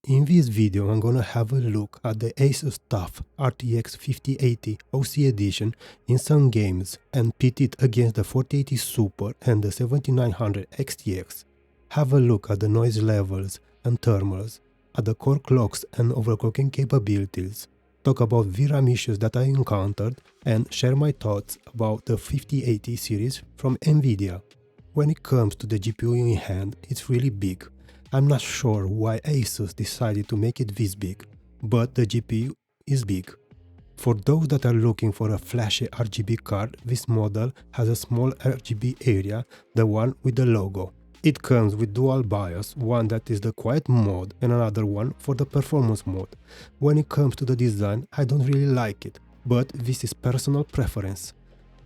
In this video I'm gonna have a look at the Asus TUF RTX 5080 OC edition in some games and pit it against the 4080 Super and the 7900 XTX. Have a look at the noise levels and thermals, at the core clocks and overclocking capabilities, talk about VRAM issues that I encountered, and share my thoughts about the 5080 series from Nvidia. When it comes to the GPU in hand, it's really big. I'm not sure why Asus decided to make it this big, but the GPU is big. For those that are looking for a flashy RGB card, this model has a small RGB area, the one with the logo. It comes with dual BIOS, one that is the quiet mode and another one for the performance mode. When it comes to the design, I don't really like it, but this is personal preference.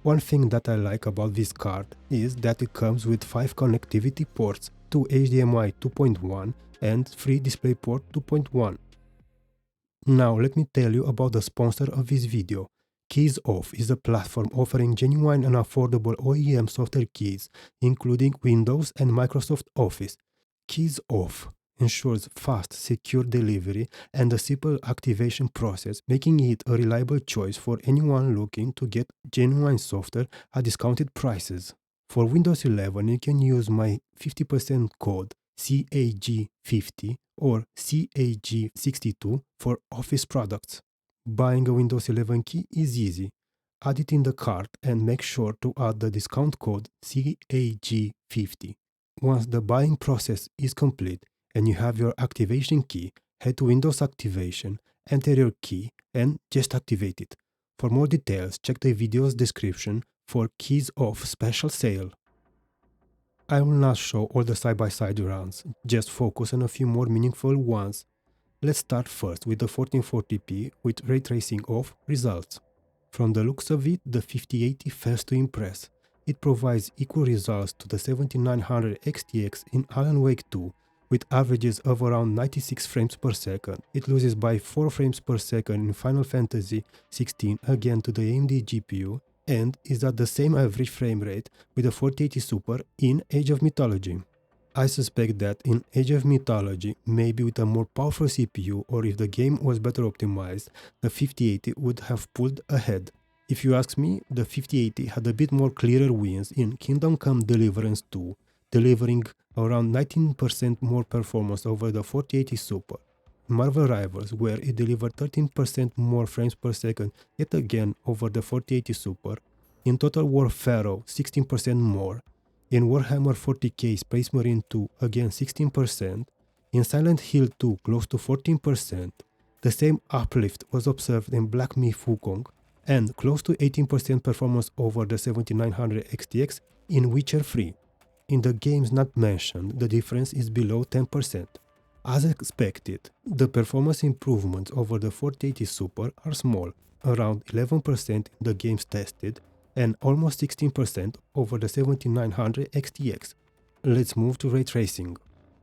One thing that I like about this card is that it comes with 5 connectivity ports, 2 HDMI 2.1 and 3 DisplayPort 2.1. Now let me tell you about the sponsor of this video. Keysoff is a platform offering genuine and affordable OEM software keys, including Windows and Microsoft Office. Keysoff ensures fast, secure delivery and a simple activation process, making it a reliable choice for anyone looking to get genuine software at discounted prices. For Windows 11, you can use my 50% code CAG50 or CAG62 for Office products. Buying a Windows 11 key is easy. Add it in the cart and make sure to add the discount code CAG50. Once the buying process is complete and you have your activation key, head to Windows Activation, enter your key and just activate it. For more details, check the video's description for Keysoff special sale. I will not show all the side-by-side runs, just focus on a few more meaningful ones. Let's start first with the 1440p with ray tracing off results. From the looks of it, the 5080 fails to impress. It provides equal results to the 7900 XTX in Alan Wake 2, with averages of around 96 frames per second. It loses by 4 frames per second in Final Fantasy XVI again to the AMD GPU, and is at the same average frame rate with the 4080 Super in Age of Mythology. I suspect that in Age of Mythology, maybe with a more powerful CPU or if the game was better optimized, the 5080 would have pulled ahead. If you ask me, the 5080 had a bit more clearer wins in Kingdom Come Deliverance 2, delivering around 19% more performance over the 4080 Super. Marvel Rivals, where it delivered 13% more frames per second yet again over the 4080 Super. In Total War Pharaoh, 16% more. In Warhammer 40k Space Marine 2, again 16%. In Silent Hill 2, close to 14%. The same uplift was observed in Black Myth Wukong, and close to 18% performance over the 7900 XTX in Witcher 3. In the games not mentioned, the difference is below 10%. As expected, the performance improvements over the 4080 Super are small, around 11% in the games tested, and almost 16% over the 7900 XTX. Let's move to ray tracing.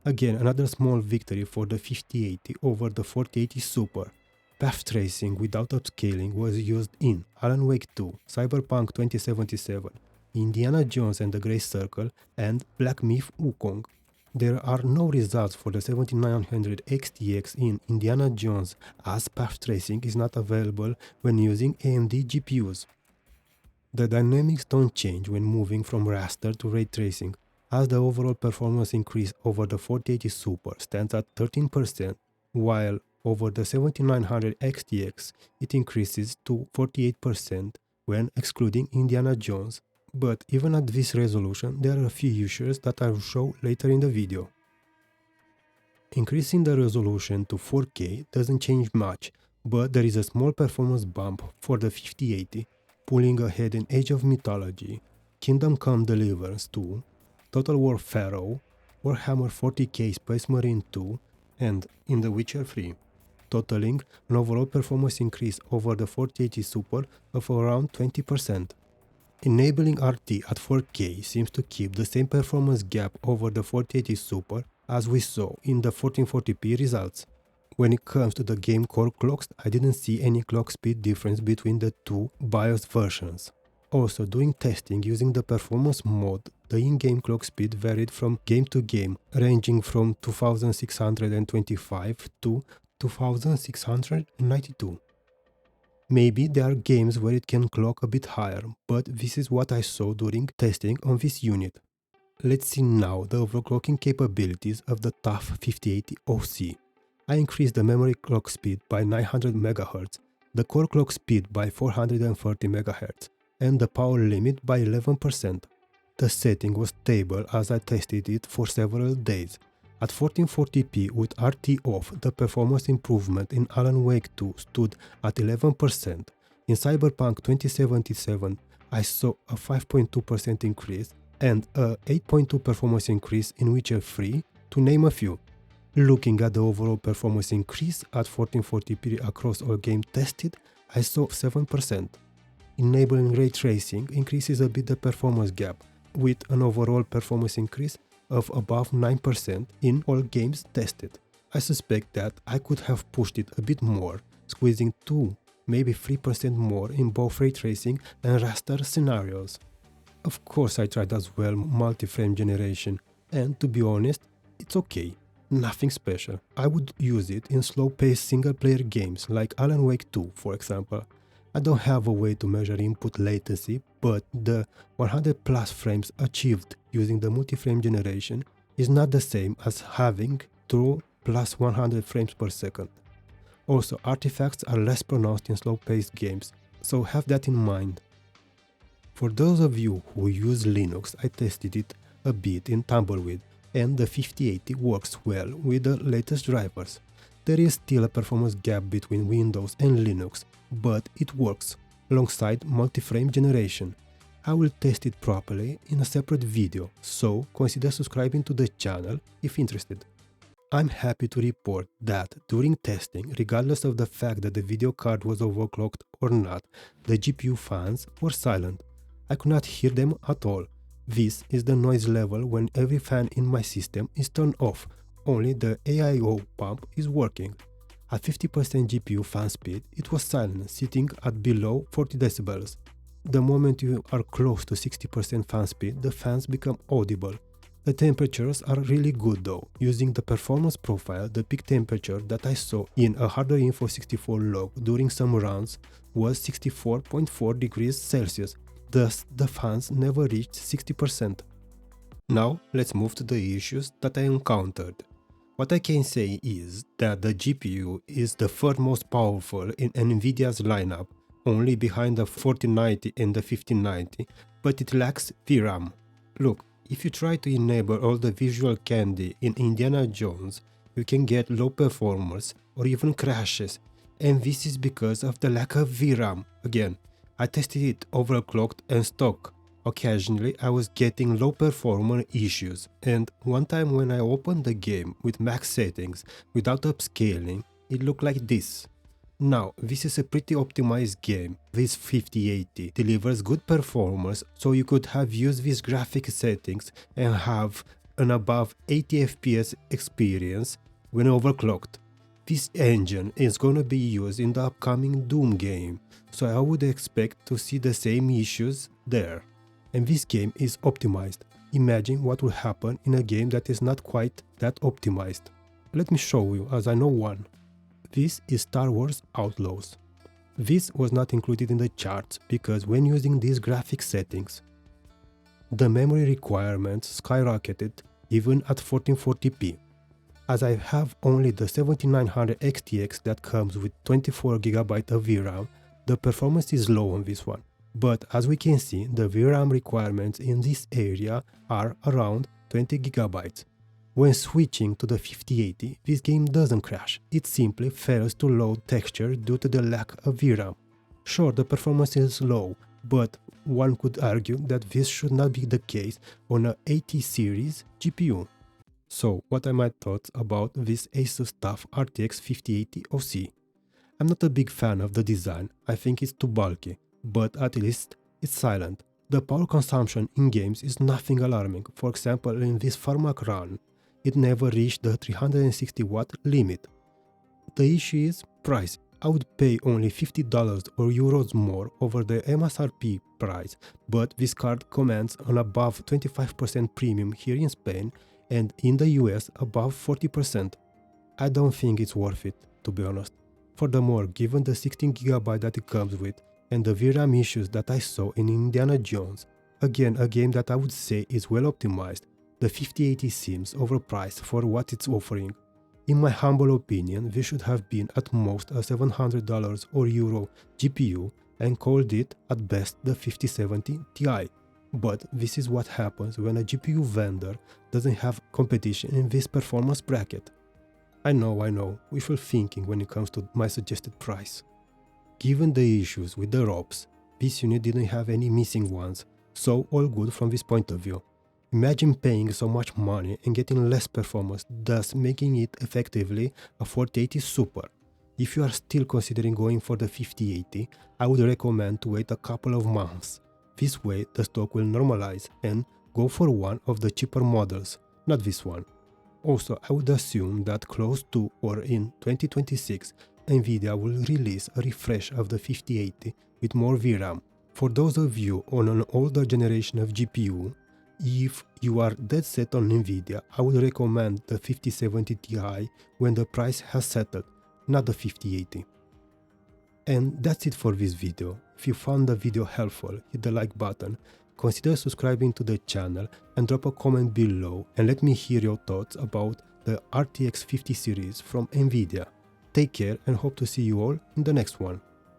Again, another small victory for the 5080 over the 4080 Super. Path tracing without upscaling was used in Alan Wake 2, Cyberpunk 2077, Indiana Jones and the Grey Circle, and Black Myth Wukong. There are no results for the 7900 XTX in Indiana Jones, as path tracing is not available when using AMD GPUs. The dynamics don't change when moving from raster to ray tracing, as the overall performance increase over the 4080 Super stands at 13%, while over the 7900 XTX it increases to 48% when excluding Indiana Jones. But even at this resolution, there are a few issues that I will show later in the video. Increasing the resolution to 4K doesn't change much, but there is a small performance bump for the 5080, pulling ahead in Age of Mythology, Kingdom Come Deliverance 2, Total War Pharaoh, Warhammer 40k Space Marine 2, and in The Witcher 3, totaling an overall performance increase over the 4080 Super of around 20%. Enabling RT at 4K seems to keep the same performance gap over the 4080 Super as we saw in the 1440p results. When it comes to the game core clocks, I didn't see any clock speed difference between the two BIOS versions. Also, during testing using the performance mode, the in-game clock speed varied from game to game, ranging from 2625 to 2692. Maybe there are games where it can clock a bit higher, but this is what I saw during testing on this unit. Let's see now the overclocking capabilities of the TUF 5080 OC. I increased the memory clock speed by 900 MHz, the core clock speed by 430 MHz, and the power limit by 11%. The setting was stable as I tested it for several days. At 1440p with RT off, the performance improvement in Alan Wake 2 stood at 11%. In Cyberpunk 2077, I saw a 5.2% increase and a 8.2% performance increase in Witcher 3, to name a few. Looking at the overall performance increase at 1440p across all games tested, I saw 7%. Enabling ray tracing increases a bit the performance gap, with an overall performance increase of above 9% in all games tested. I suspect that I could have pushed it a bit more, squeezing 2, maybe 3% more in both ray tracing and raster scenarios. Of course I tried as well multi-frame generation, and to be honest, it's okay. Nothing special. I would use it in slow-paced single-player games like Alan Wake 2, for example. I don't have a way to measure input latency, but the 100 plus frames achieved using the multi-frame generation is not the same as having true plus 100 frames per second. Also, artifacts are less pronounced in slow-paced games, so have that in mind. For those of you who use Linux, I tested it a bit in Tumbleweed, and the 5080 works well with the latest drivers. There is still a performance gap between Windows and Linux, but it works, alongside multi-frame generation. I will test it properly in a separate video, so consider subscribing to the channel if interested. I'm happy to report that during testing, regardless of the fact that the video card was overclocked or not, the GPU fans were silent. I could not hear them at all. This is the noise level when every fan in my system is turned off, only the AIO pump is working. At 50% GPU fan speed, it was silent, sitting at below 40 decibels. The moment you are close to 60% fan speed, the fans become audible. The temperatures are really good though. Using the performance profile, the peak temperature that I saw in a Hardware Info 64 log during some runs was 64.4 degrees Celsius. Thus, the fans never reached 60%. Now, let's move to the issues that I encountered. What I can say is that the GPU is the third most powerful in NVIDIA's lineup, only behind the 4090 and the 5090, but it lacks VRAM. Look, if you try to enable all the visual candy in Indiana Jones, you can get low performance or even crashes, and this is because of the lack of VRAM. Again, I tested it overclocked and stock. Occasionally I was getting low performance issues, and one time when I opened the game with max settings without upscaling, it looked like this. Now, this is a pretty optimized game. This 5080 delivers good performance, so you could have used these graphic settings and have an above 80 FPS experience when overclocked. This engine is gonna be used in the upcoming Doom game, so I would expect to see the same issues there. And this game is optimized. Imagine what will happen in a game that is not quite that optimized. Let me show you, as I know one. This is Star Wars Outlaws. This was not included in the charts because when using these graphic settings, the memory requirements skyrocketed even at 1440p. As I have only the 7900 XTX that comes with 24GB of VRAM, the performance is low on this one. But as we can see, the VRAM requirements in this area are around 20GB. When switching to the 5080, this game doesn't crash, it simply fails to load texture due to the lack of VRAM. Sure, the performance is low, but one could argue that this should not be the case on a 80 series GPU. So, what are my thoughts about this Asus TUF RTX 5080 OC? I'm not a big fan of the design, I think it's too bulky, but at least it's silent. The power consumption in games is nothing alarming. For example, in this Pharmac run, it never reached the 360 watt limit. The issue is price. I would pay only $50 or euros more over the MSRP price, but this card commands an above 25% premium here in Spain and in the US above 40%. I don't think it's worth it, to be honest. Furthermore, given the 16GB that it comes with and the VRAM issues that I saw in Indiana Jones, again a game that I would say is well optimized, the 5080 seems overpriced for what it's offering. In my humble opinion, this should have been at most a $700 or Euro GPU and called it at best the 5070 Ti. But this is what happens when a GPU vendor doesn't have competition in this performance bracket. I know, wishful thinking when it comes to my suggested price. Given the issues with the ROPs, this unit didn't have any missing ones, so all good from this point of view. Imagine paying so much money and getting less performance, thus making it effectively a 4080 Super. If you are still considering going for the 5080, I would recommend to wait a couple of months. This way the stock will normalize and go for one of the cheaper models, not this one. Also, I would assume that close to or in 2026, Nvidia will release a refresh of the 5080 with more VRAM. For those of you on an older generation of GPU, if you are dead set on Nvidia, I would recommend the 5070 Ti when the price has settled, not the 5080. And that's it for this video. If you found the video helpful, hit the like button, consider subscribing to the channel and drop a comment below and let me hear your thoughts about the RTX 50 series from Nvidia. Take care and hope to see you all in the next one.